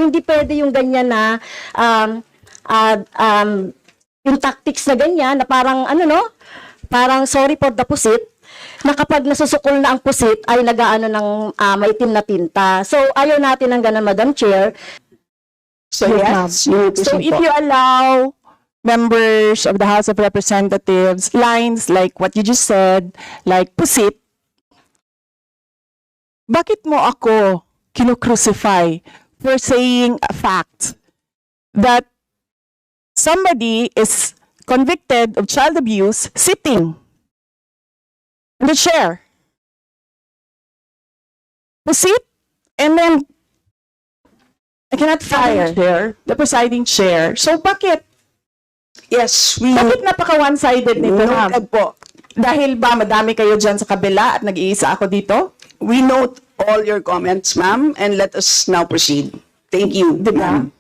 hindi pwede yung ganyan na yung tactics na ganyan, na parang parang sorry for the pusit, na kapag nasusukol na ang pusit ay nagaano ng maitim na tinta. So ayaw natin ng ganun, Madam Chair. So yes, so if you allow members of the House of Representatives lines like what you just said, like pusit, bakit mo ako kinukrucify for saying a fact that somebody is convicted of child abuse sitting in the chair? Pusit, and then I cannot fire the presiding chair. So bakit? Yes, Bakit napaka-one-sided nito, ma'am? noted po. Dahil ba madami kayo dyan sa kabila at nag-iisa ako dito? We note all your comments, ma'am, and let us now proceed. Thank you, Diba? ma'am.